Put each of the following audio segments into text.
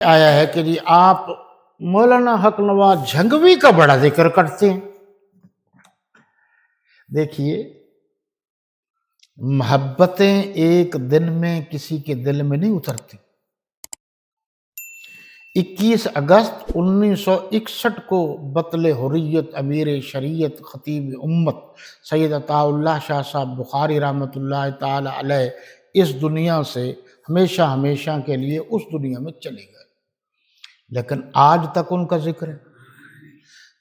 آیا ہے کہ جی آپ مولانا حق نواز جھنگوی کا بڑا ذکر کرتے ہیں۔ دیکھیے، محبتیں ایک دن میں کسی کے دل میں نہیں اترتی۔ 21 اگست 1961 کو بطل حریت امیر شریعت خطیب امت سید عطا اللہ شاہ صاحب بخاری رحمۃ اللہ تعالی علیہ اس دنیا سے ہمیشہ ہمیشہ کے لیے اس دنیا میں چلے گئے، لیکن آج تک ان کا ذکر ہے۔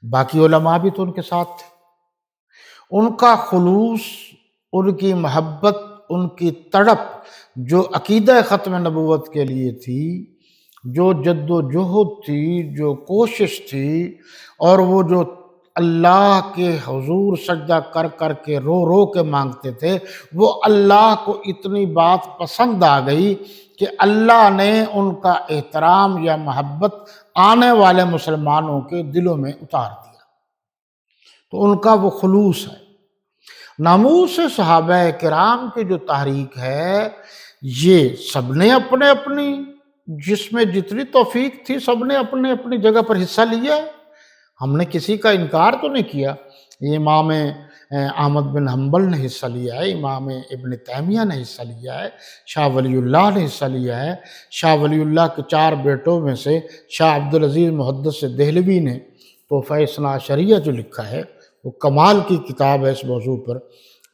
باقی علماء بھی تو ان کے ساتھ تھے۔ ان کا خلوص، ان کی محبت، ان کی تڑپ جو عقیدہ ختم نبوت کے لیے تھی، جو جد و جہد تھی، جو کوشش تھی، اور وہ جو اللہ کے حضور سجدہ کر کر کے رو رو کے مانگتے تھے، وہ اللہ کو اتنی بات پسند آ گئی کہ اللہ نے ان کا احترام یا محبت آنے والے مسلمانوں کے دلوں میں اتار دیا۔ تو ان کا وہ خلوص ہے۔ ناموس صحابہ کرام کی جو تحریک ہے، یہ سب نے اپنے اپنی، جس میں جتنی توفیق تھی سب نے اپنے اپنی جگہ پر حصہ لیا ہے۔ ہم نے کسی کا انکار تو نہیں کیا۔ امام احمد بن حنبل نے حصہ لیا ہے، امام ابن تیمیہ نے حصہ لیا ہے، شاہ ولی اللہ نے حصہ لیا ہے۔ شاہ ولی اللہ کے 4 بیٹوں میں سے شاہ عبدالعزیز محدث دہلوی نے تحفہ اثنا عشریہ جو لکھا ہے، وہ کمال کی کتاب ہے اس موضوع پر،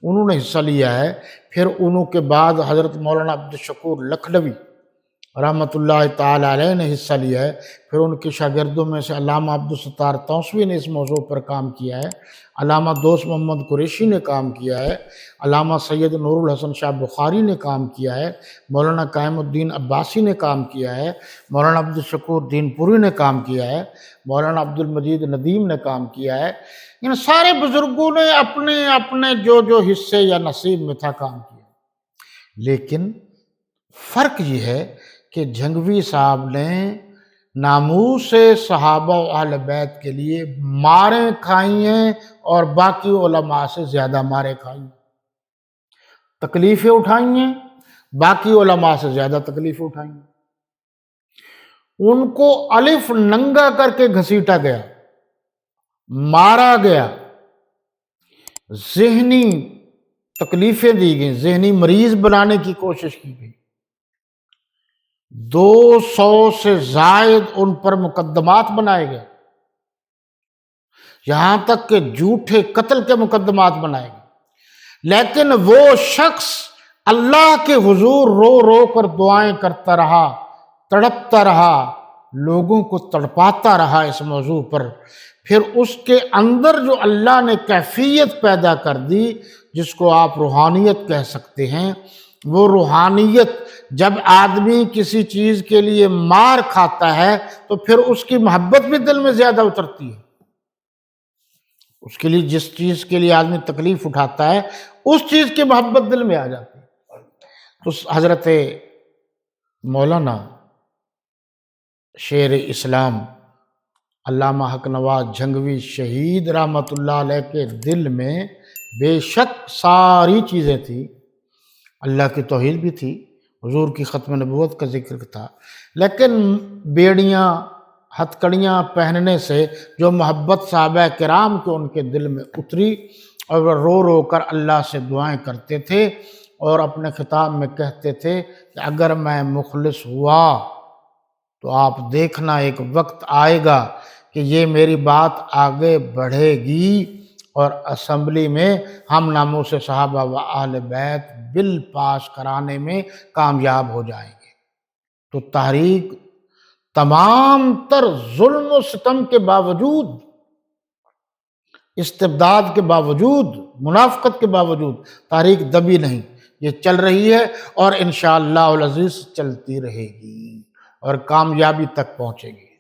انہوں نے حصہ لیا ہے۔ پھر انہوں کے بعد حضرت مولانا عبدالشکور لکھنوی رحمۃ اللہ تعالی علیہ نے حصہ لیا ہے۔ پھر ان کے شاگردوں میں سے علامہ عبدالستار توسوی نے اس موضوع پر کام کیا ہے، علامہ دوست محمد قریشی نے کام کیا ہے، علامہ سید نور الحسن شاہ بخاری نے کام کیا ہے، مولانا قائم الدین عباسی نے کام کیا ہے، مولانا عبدالشکور دین پوری نے کام کیا ہے، مولانا عبدالمجید ندیم نے کام کیا ہے۔ ان سارے بزرگوں نے اپنے اپنے جو جو حصے یا نصیب میں تھا کام کیا۔ لیکن فرق یہ ہے کہ جھنگوی صاحب نے ناموس صحابہ و اہل بیت کے لیے ماریں کھائی ہیں، اور باقی علماء سے زیادہ ماریں کھائی ہیں، تکلیفیں اٹھائی ہیں، باقی علماء سے زیادہ تکلیفیں اٹھائی ہیں۔ ان کو الف ننگا کر کے گھسیٹا گیا، مارا گیا، ذہنی تکلیفیں دی گئیں، ذہنی مریض بنانے کی کوشش کی گئی۔ 200 سے زائد ان پر مقدمات بنائے گئے، یہاں تک کہ جھوٹے قتل کے مقدمات بنائے گئے۔ لیکن وہ شخص اللہ کے حضور رو رو کر دعائیں کرتا رہا، تڑپتا رہا، لوگوں کو تڑپاتا رہا اس موضوع پر۔ پھر اس کے اندر جو اللہ نے کیفیت پیدا کر دی، جس کو آپ روحانیت کہہ سکتے ہیں، وہ روحانیت جب آدمی کسی چیز کے لیے مار کھاتا ہے تو پھر اس کی محبت بھی دل میں زیادہ اترتی ہے۔ اس کے لیے جس چیز کے لیے آدمی تکلیف اٹھاتا ہے، اس چیز کی محبت دل میں آ جاتی ہے۔ تو حضرت مولانا شیر اسلام علامہ حق نواز جھنگوی شہید رحمۃ اللہ علیہ کے دل میں بے شک ساری چیزیں تھیں۔ اللہ کی توحید بھی تھی، حضور کی ختم نبوت کا ذکر تھا، لیکن بیڑیاں ہتھکڑیاں پہننے سے جو محبت صحابہ کرام کو ان کے دل میں اتری، اور وہ رو رو کر اللہ سے دعائیں کرتے تھے، اور اپنے خطاب میں کہتے تھے کہ اگر میں مخلص ہوا تو آپ دیکھنا ایک وقت آئے گا کہ یہ میری بات آگے بڑھے گی، اور اسمبلی میں ہم ناموس صحابہ و اہل بیت بل پاس کرانے میں کامیاب ہو جائیں گے۔ تو تحریک تمام تر ظلم و ستم کے باوجود، استبداد کے باوجود، منافقت کے باوجود، تحریک دبی نہیں، یہ چل رہی ہے، اور انشاءاللہ العزیز چلتی رہے گی اور کامیابی تک پہنچے گی۔